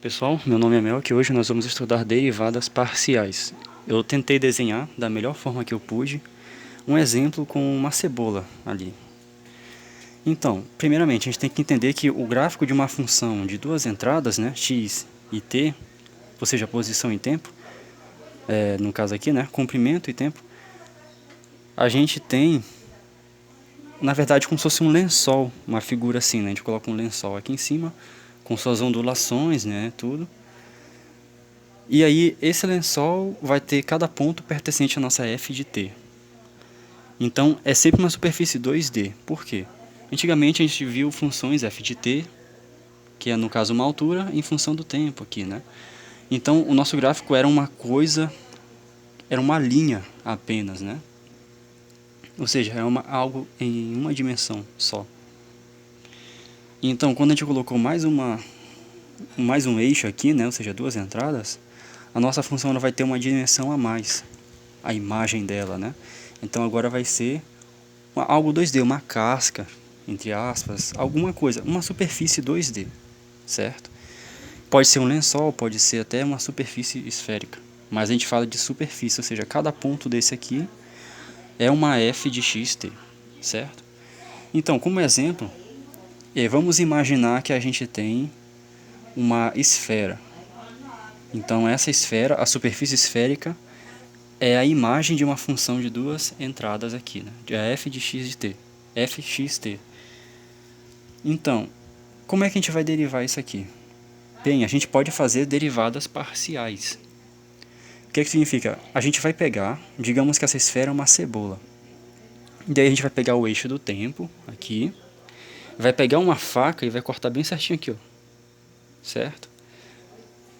Pessoal, meu nome é Mel e hoje nós vamos estudar derivadas parciais. Eu tentei desenhar da melhor forma que eu pude um exemplo com uma cebola ali. Então, primeiramente a gente tem que entender que o gráfico de uma função de duas entradas, né, x e t, ou seja, posição e tempo, no caso aqui, né, comprimento e tempo, a gente tem, na verdade, como se fosse um lençol, uma figura assim, né, a gente coloca um lençol aqui em cima, com suas ondulações, né, tudo. E aí, esse lençol vai ter cada ponto pertencente à nossa f de t. Então, é sempre uma superfície 2D. Por quê? Antigamente a gente viu funções f de t, que é no caso uma altura, em função do tempo aqui, né? Então, o nosso gráfico era uma coisa, era uma linha apenas, né? Ou seja, é algo em uma dimensão só. Então, quando a gente colocou mais um eixo aqui, né? Ou seja, duas entradas, a nossa função ela vai ter uma dimensão a mais, a imagem dela, né? Então agora vai ser algo 2D, uma casca, entre aspas, alguma coisa, uma superfície 2D, certo? Pode ser um lençol, pode ser até uma superfície esférica, mas a gente fala de superfície, ou seja, cada ponto desse aqui é uma f de xt, certo? Então, como exemplo, vamos imaginar que a gente tem uma esfera. Então, essa esfera, a superfície esférica, é a imagem de uma função de duas entradas aqui, né? De f de x de t, fxt. Então, como é que a gente vai derivar isso aqui? Bem, a gente pode fazer derivadas parciais. O que significa? A gente vai pegar, digamos que essa esfera é uma cebola. Daí a gente vai pegar o eixo do tempo, aqui, vai pegar uma faca e vai cortar bem certinho aqui, ó. Certo?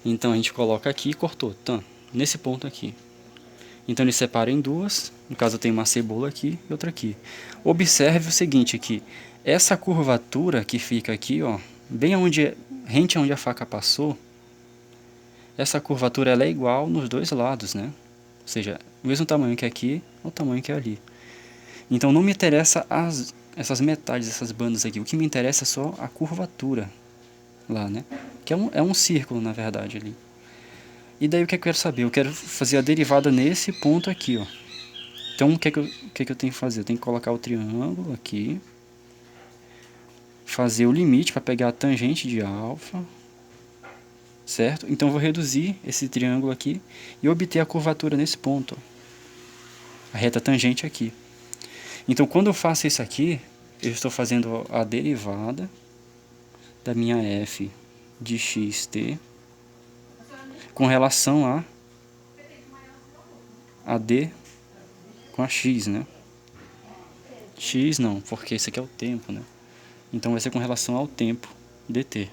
Então a gente coloca aqui e cortou, tá? Nesse ponto aqui. Então ele separa em duas, no caso eu tenho uma cebola aqui e outra aqui. Observe o seguinte aqui, essa curvatura que fica aqui, ó, bem onde, rente onde a faca passou, essa curvatura ela é igual nos dois lados, né? Ou seja, o mesmo tamanho que aqui, o tamanho que é ali. Então não me interessa essas metades, essas bandas aqui, o que me interessa é só a curvatura lá, né? Que é um círculo, na verdade, ali. E daí o que eu quero saber? Eu quero fazer a derivada nesse ponto aqui, ó. Então o que eu tenho que fazer? Eu tenho que colocar o triângulo aqui, fazer o limite para pegar a tangente de alfa, certo? Então eu vou reduzir esse triângulo aqui e obter a curvatura nesse ponto, ó. A reta tangente aqui. Então quando eu faço isso aqui, eu estou fazendo a derivada da minha f de xt com relação a d com a x, né? X não, porque isso aqui é o tempo, né? Então vai ser com relação ao tempo dt.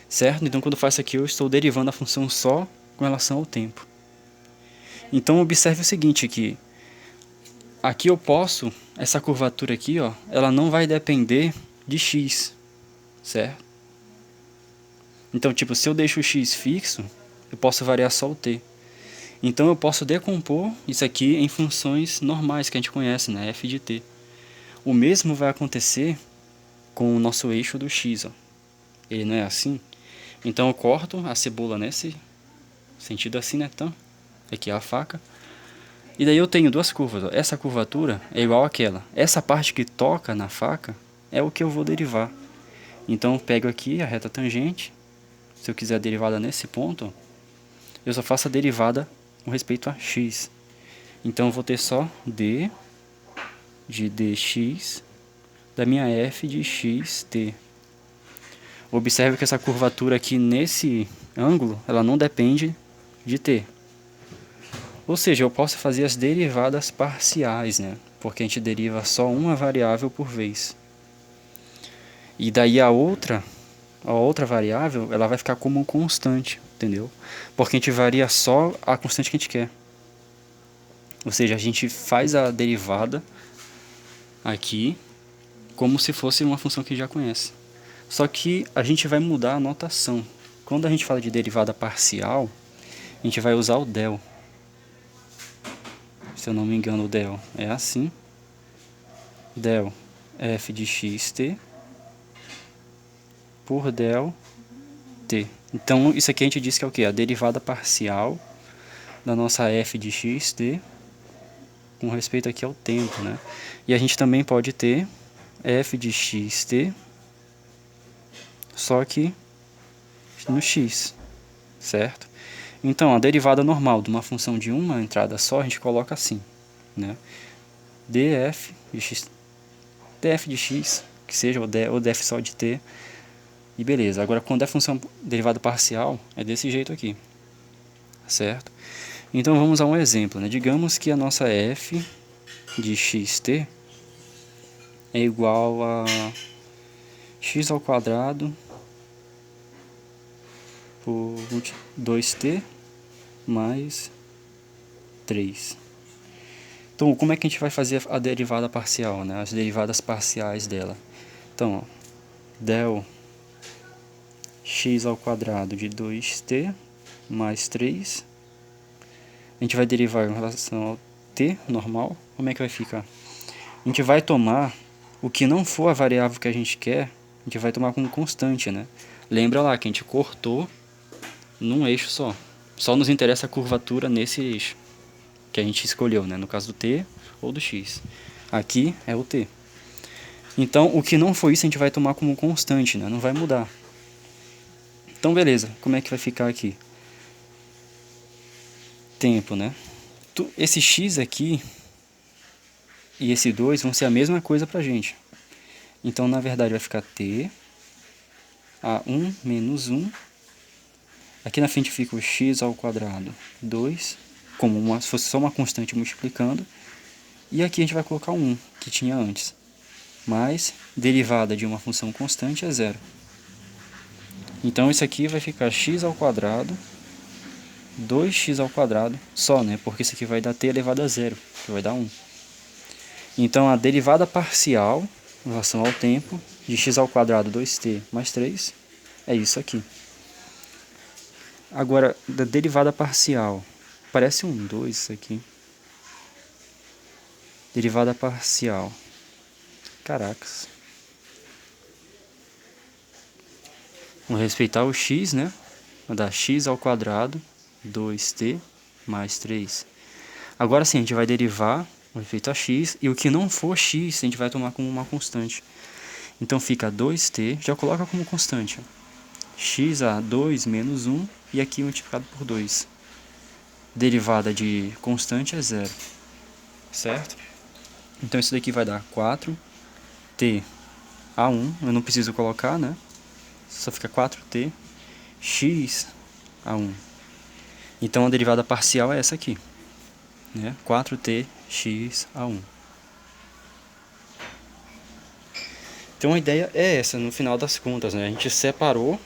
Certo? Então quando eu faço aqui eu estou derivando a função só com relação ao tempo. Então observe o seguinte aqui. Aqui eu posso, essa curvatura aqui, ó, ela não vai depender de x, certo? Então, tipo, se eu deixo o x fixo, eu posso variar só o t. Então eu posso decompor isso aqui em funções normais que a gente conhece, né? F de t. O mesmo vai acontecer com o nosso eixo do x, ó. Ele não é assim? Então eu corto a cebola nesse sentido assim, né? Então, aqui é a faca. E daí eu tenho duas curvas, ó. Essa curvatura é igual àquela. Essa parte que toca na faca é o que eu vou derivar. Então eu pego aqui a reta tangente. Se eu quiser a derivada nesse ponto, eu só faço a derivada com respeito a x. Então eu vou ter só d de dx da minha f de xt. Observe que essa curvatura aqui nesse ângulo, ela não depende de t. Ou seja, eu posso fazer as derivadas parciais, né? Porque a gente deriva só uma variável por vez. E daí a outra variável, ela vai ficar como constante, entendeu? Porque a gente varia só a constante que a gente quer. Ou seja, a gente faz a derivada aqui como se fosse uma função que já conhece. Só que a gente vai mudar a notação. Quando a gente fala de derivada parcial, a gente vai usar o del. Se eu não me engano, o del é assim. Del f de xt por del t. Então, isso aqui a gente diz que é o quê? A derivada parcial da nossa f de xt com respeito aqui ao tempo, né? E a gente também pode ter f de xt, só que no x, certo? Então, a derivada normal de uma função de uma entrada só, a gente coloca assim, né? df de x, que seja, ou df só de t, e beleza. Agora, quando é função derivada parcial, é desse jeito aqui, certo? Então, vamos a um exemplo, né? Digamos que a nossa f de xt é igual a x ao quadrado por 2t mais 3. Então, como é que a gente vai fazer a derivada parcial, né? As derivadas parciais dela. Então, ó, del x ao quadrado de 2t mais 3. A gente vai derivar em relação ao t normal. Como é que vai ficar? A gente vai tomar o que não for a variável que a gente quer, a gente vai tomar como constante, né? Lembra lá que a gente cortou num eixo só. Só nos interessa a curvatura nesse eixo que a gente escolheu, né? No caso do t ou do x. Aqui é o t. Então, o que não for isso a gente vai tomar como constante, né? Não vai mudar. Então, beleza. Como é que vai ficar aqui? Tempo, né? Esse x aqui e esse 2 vão ser a mesma coisa pra gente. Então, na verdade, vai ficar t a 1 menos 1. Aqui na frente fica o x ao quadrado 2, como se fosse só uma constante multiplicando. E aqui a gente vai colocar o 1, que tinha antes. Mas derivada de uma função constante é zero. Então, isso aqui vai ficar x ao quadrado 2x ao quadrado só, né? Porque isso aqui vai dar t elevado a zero, que vai dar 1. Então, a derivada parcial em relação ao tempo de x ao quadrado 2t mais 3 é isso aqui. Agora, da derivada parcial, parece um 2 isso aqui. Derivada parcial. Caracas. Vamos respeitar o x, né? Vai dar x ao quadrado 2t mais 3. Agora sim, a gente vai derivar o efeito a x, e o que não for x, a gente vai tomar como uma constante. Então fica 2t, já coloca como constante. X a 2 menos 1, e aqui multiplicado por 2. Derivada de constante é zero, certo? Então isso daqui vai dar 4t a 1, eu não preciso colocar, né? Só fica 4t x a 1. Então a derivada parcial é essa aqui, né? 4t x a 1. Então a ideia é essa, no final das contas, né? A gente separou,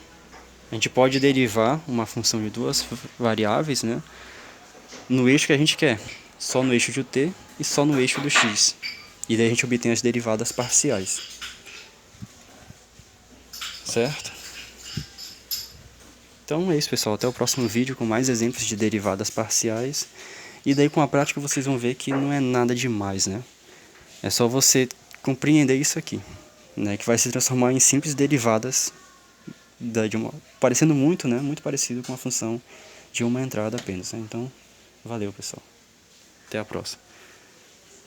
a gente pode derivar uma função de duas variáveis, né? No eixo que a gente quer, só no eixo de t e só no eixo do x. E daí a gente obtém as derivadas parciais. Certo? Então é isso, pessoal. Até o próximo vídeo com mais exemplos de derivadas parciais. E daí com a prática vocês vão ver que não é nada demais, né? É só você compreender isso aqui, né? Que vai se transformar em simples derivadas parecendo muito, né? Muito parecido com a função de uma entrada apenas, né? Então, valeu, pessoal. Até a próxima.